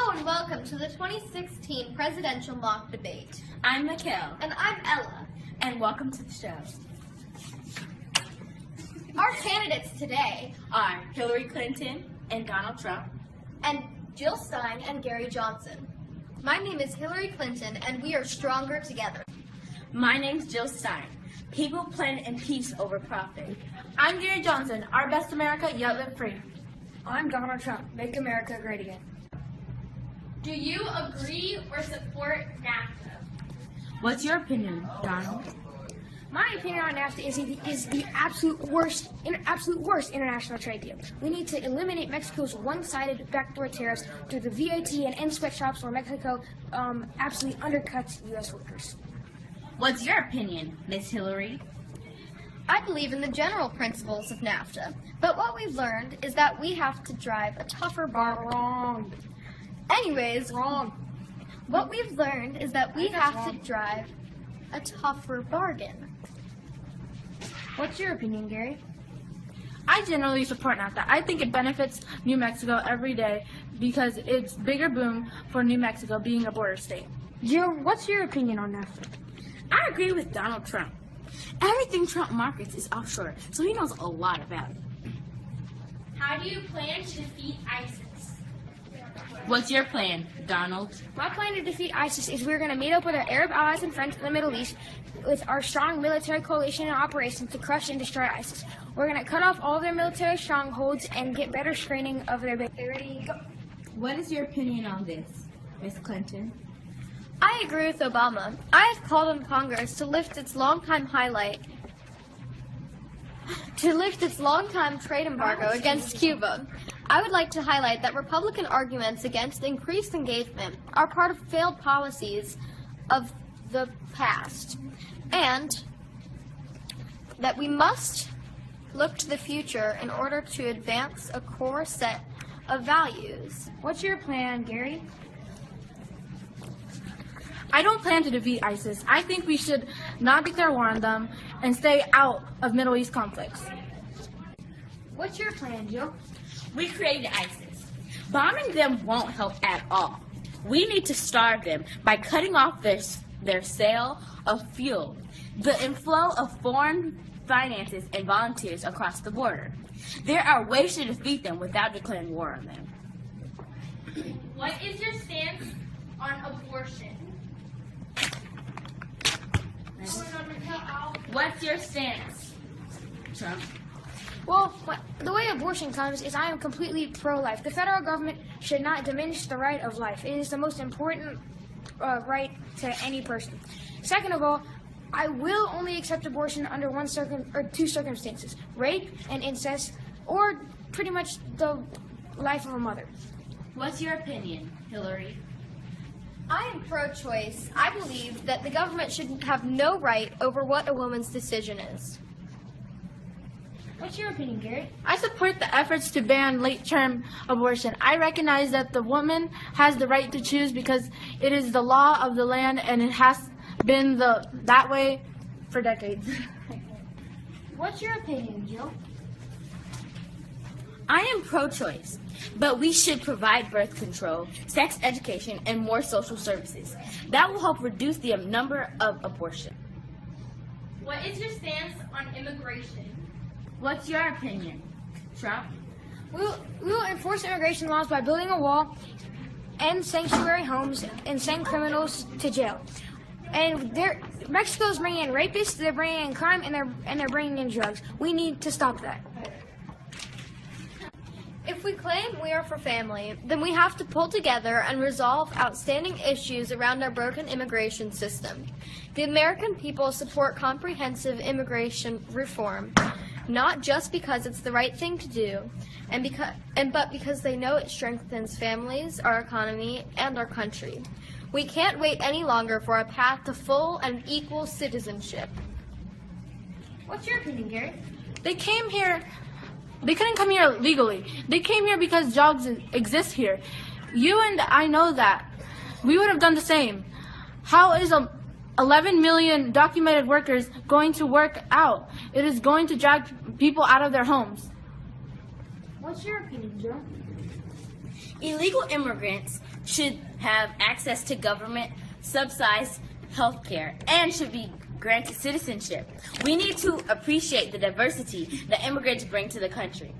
Hello and welcome to the 2016 presidential mock debate. I'm Mikhail. And I'm Ella. And welcome to the show. Our candidates today are Hillary Clinton and Donald Trump. And Jill Stein and Gary Johnson. My name is Hillary Clinton and we are stronger together. My name's Jill Stein. People plan and peace over profit. I'm Gary Johnson. Our best America, yet live free. I'm Donald Trump. Make America great again. Do you agree or support NAFTA? What's your opinion, Donald? My opinion on NAFTA is the absolute worst international trade deal. We need to eliminate Mexico's one-sided backdoor tariffs through the VAT and end sweatshops where Mexico absolutely undercuts U.S. workers. What's your opinion, Miss Hillary? I believe in the general principles of NAFTA, but what we've learned is that we have to drive a tougher bargain. Wrong. Anyways, Wrong. what we've learned is that we have to drive a tougher bargain. What's your opinion, Gary? I generally support NAFTA. I think it benefits New Mexico every day because it's bigger boom for New Mexico being a border state. Jill, what's your opinion on NAFTA? I agree with Donald Trump. Everything Trump markets is offshore, so he knows a lot about it. How do you plan to defeat ISIS? What's your plan, Donald? My plan to defeat ISIS is we're going to meet up with our Arab allies and friends in the Middle East with our strong military coalition and operation to crush and destroy ISIS. We're going to cut off all their military strongholds and get better screening of their base. Ready, go. What is your opinion on this, Miss Clinton? I agree with Obama. I have called on Congress to lift its longtime trade embargo against Cuba. I would like to highlight that Republican arguments against increased engagement are part of failed policies of the past, and that we must look to the future in order to advance a core set of values. What's your plan, Gary? I don't plan to defeat ISIS. I think we should not declare war on them and stay out of Middle East conflicts. What's your plan, Jill? We created ISIS. Bombing them won't help at all. We need to starve them by cutting off their sale of fuel, the inflow of foreign finances and volunteers across the border. There are ways to defeat them without declaring war on them. What is your stance on abortion? What's your stance, Trump? Well, the way abortion comes is I am completely pro-life. The federal government should not diminish the right of life. It is the most important right to any person. Second of all, I will only accept abortion under two circumstances: rape and incest, or pretty much the life of a mother. What's your opinion, Hillary? I am pro-choice. I believe that the government should have no right over what a woman's decision is. What's your opinion, Gary? I support the efforts to ban late-term abortion. I recognize that the woman has the right to choose because it is the law of the land and it has been that way for decades. What's your opinion, Jill? I am pro-choice, but we should provide birth control, sex education, and more social services. That will help reduce the number of abortions. What is your stance on immigration? What's your opinion, Trump? We will enforce immigration laws by building a wall, end sanctuary homes, and send criminals to jail. And Mexico's bringing in rapists, they're bringing in crime, and they're bringing in drugs. We need to stop that. If we claim we are for family, then we have to pull together and resolve outstanding issues around our broken immigration system. The American people support comprehensive immigration reform, not just because it's the right thing to do, but because they know it strengthens families, our economy, and our country. We can't wait any longer for a path to full and equal citizenship. What's your opinion, Gary? They came here. They couldn't come here legally. They came here because jobs exist here. You and I know that. We would have done the same. How is 11 million documented workers going to work out? It is going to drag people out of their homes. What's your opinion, Joe? Illegal immigrants should have access to government subsidized health care and should be granted citizenship. We need to appreciate the diversity that immigrants bring to the country.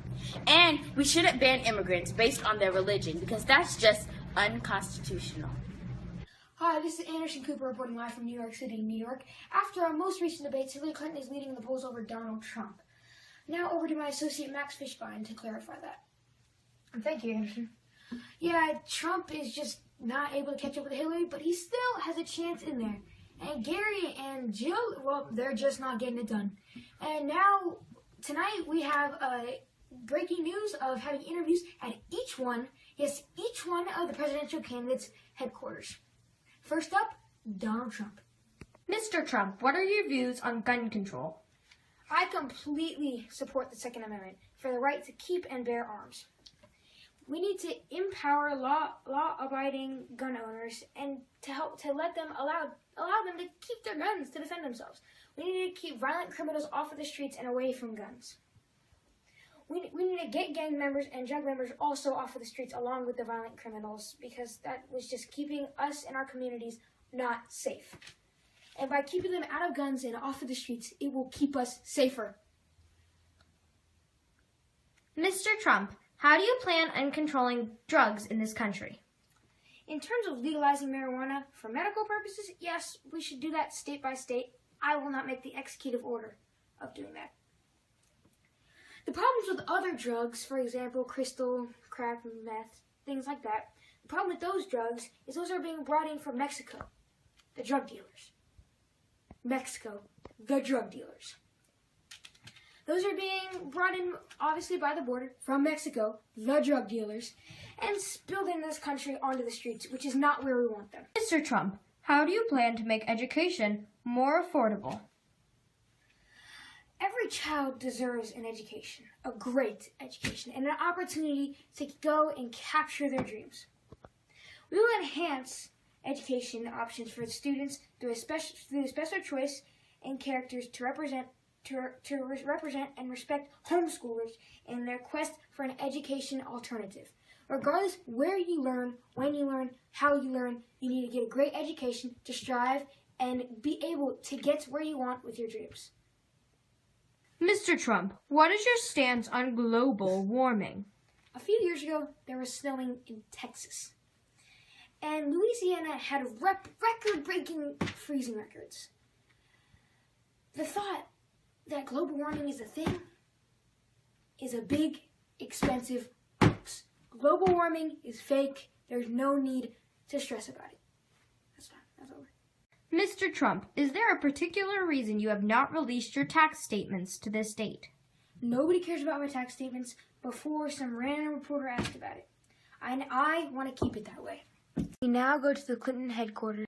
And we shouldn't ban immigrants based on their religion because that's just unconstitutional. Hi, this is Anderson Cooper reporting live from New York City, New York. After our most recent debates, Hillary Clinton is leading the polls over Donald Trump. Now over to my associate Max Fishbein to clarify that. Thank you, Anderson. Yeah, Trump is just not able to catch up with Hillary, but he still has a chance in there. And Gary and Jill, well, they're just not getting it done. And now, tonight, we have breaking news of having interviews at each one of the presidential candidates' headquarters. First up, Donald Trump. Mr. Trump, what are your views on gun control? I completely support the Second Amendment for the right to keep and bear arms. We need to empower law-abiding gun owners and to let them allow them to keep their guns to defend themselves. We need to keep violent criminals off of the streets and away from guns. We need to get gang members and drug members also off of the streets along with the violent criminals because that was just keeping us and our communities not safe. And by keeping them out of guns and off of the streets, it will keep us safer. Mr. Trump, how do you plan on controlling drugs in this country? In terms of legalizing marijuana for medical purposes, yes, we should do that state by state. I will not make the executive order of doing that. The problems with other drugs, for example, crystal, crack, meth, things like that, the problem with those drugs is those are being brought in from Mexico, the drug dealers. Mexico, the drug dealers. Those are being brought in, obviously, by the border from Mexico, the drug dealers, and spilled in this country onto the streets, which is not where we want them. Mr. Trump, how do you plan to make education more affordable? Every child deserves an education, a great education, and an opportunity to go and capture their dreams. We will enhance education options for students through special choice and characters to represent and respect homeschoolers in their quest for an education alternative. Regardless where you learn, when you learn, how you learn, you need to get a great education to strive and be able to get to where you want with your dreams. Mr. Trump, what is your stance on global warming? A few years ago, there was snowing in Texas. And Louisiana had record-breaking freezing records. The thought that global warming is a thing is a big, expensive hoax. Global warming is fake. There's no need to stress about it. That's fine. That's over. Mr. Trump, is there a particular reason you have not released your tax statements to this date? Nobody cares about my tax statements before some random reporter asked about it. And I want to keep it that way. We now go to the Clinton headquarters.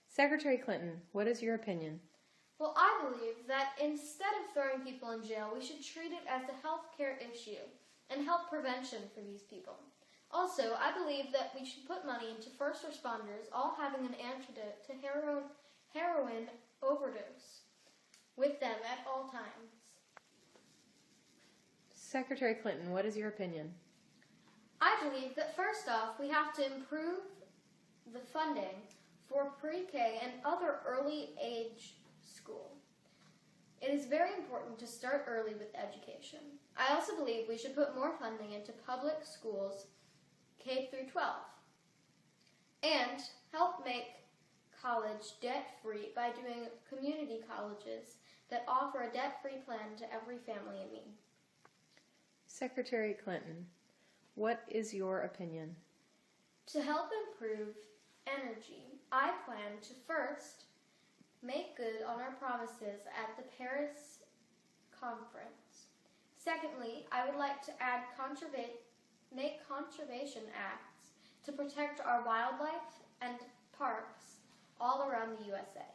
Secretary Clinton, what is your opinion? Well, I believe that instead of throwing people in jail, we should treat it as a healthcare issue and help prevention for these people. Also, I believe that we should put money into first responders all having an antidote to heroin overdose with them at all times. Secretary Clinton, what is your opinion? I believe that first off, we have to improve the funding for pre-K and other early age school. It is very important to start early with education. I also believe we should put more funding into public schools K through 12 and help make college debt-free by doing community colleges that offer a debt-free plan to every family in need. Secretary Clinton, what is your opinion? To help improve energy, I plan to first make good on our promises at the Paris conference. Secondly, I would like to add make conservation acts to protect our wildlife and parks all around the USA.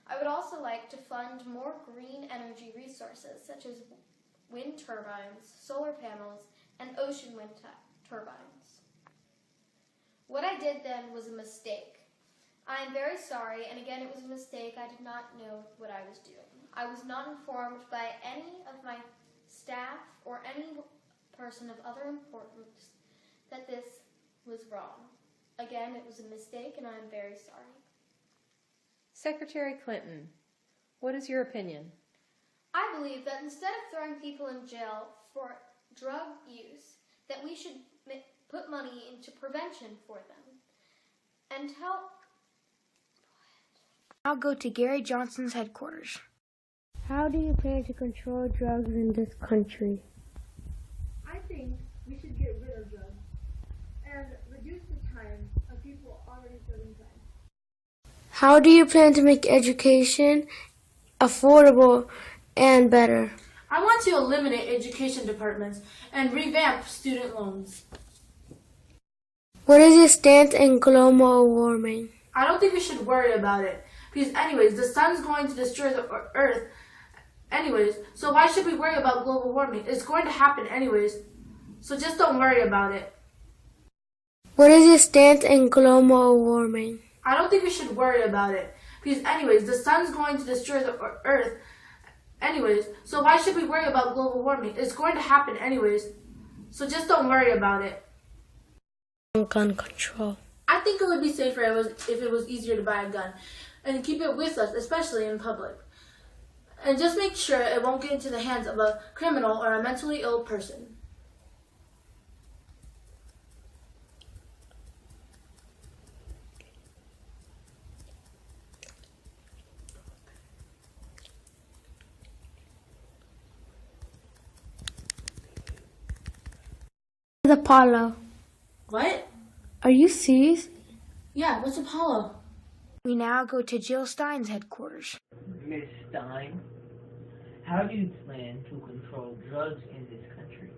I would also like to fund more green energy resources such as wind turbines, solar panels, and ocean wind turbines. What I did then was a mistake. I am very sorry, and again, it was a mistake. I did not know what I was doing. I was not informed by any of my staff or any person of other importance that this was wrong. Again, it was a mistake, and I am very sorry. Secretary Clinton, what is your opinion? I believe that instead of throwing people in jail for drug use, that we should put money into prevention for them and help. I'll go to Gary Johnson's headquarters. How do you plan to control drugs in this country? I think we should get rid of drugs and reduce the time of people already serving time. How do you plan to make education affordable and better? I want to eliminate education departments and revamp student loans. What is your stance on global warming? I don't think we should worry about it. Because anyways, the sun's going to destroy the earth anyways. So why should we worry about global warming? It's going to happen anyways. So just don't worry about it. What is your stance on global warming? I don't think we should worry about it. Because anyways, the sun's going to destroy the earth anyways. So why should we worry about global warming? It's going to happen anyways. So just don't worry about it. Gun control. I think it would be safer if it was easier to buy a gun and keep it with us, especially in public. And just make sure it won't get into the hands of a criminal or a mentally ill person. Apollo. What? Are you serious? Yeah, what's Apollo? We now go to Jill Stein's headquarters. Ms. Stein, how do you plan to control drugs in this country?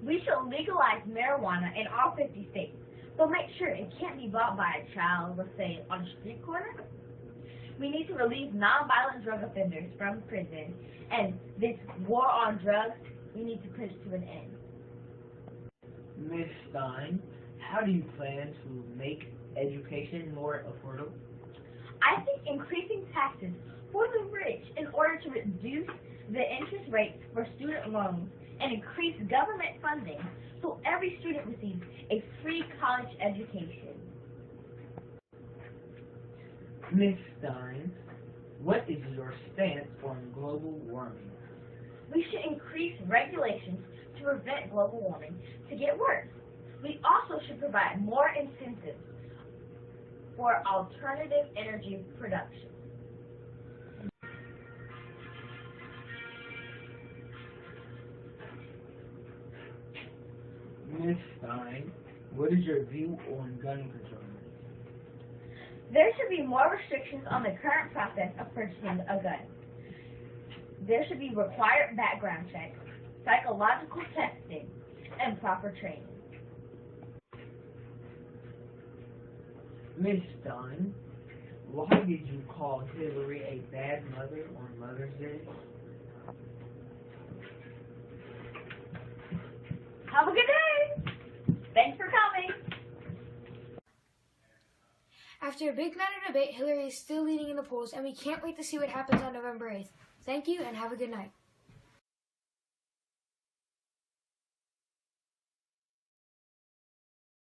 We should legalize marijuana in all 50 states, but make sure it can't be bought by a child, let's say, on a street corner. We need to release nonviolent drug offenders from prison, and this war on drugs, we need to put it to an end. Ms. Stein, how do you plan to make education more affordable? I think increasing taxes for the rich in order to reduce the interest rates for student loans and increase government funding so every student receives a free college education. Ms. Stein, what is your stance on global warming? We should increase regulations to prevent global warming to get worse. We also should provide more incentives for alternative energy production. Ms. Stein, what is your view on gun control? There should be more restrictions on the current process of purchasing a gun. There should be required background checks, psychological testing, and proper training. Ms. Stein, why did you call Hillary a bad mother on Mother's Day? Have a good day! Thanks for coming! After a big night of debate, Hillary is still leading in the polls, and we can't wait to see what happens on November 8th. Thank you, and have a good night.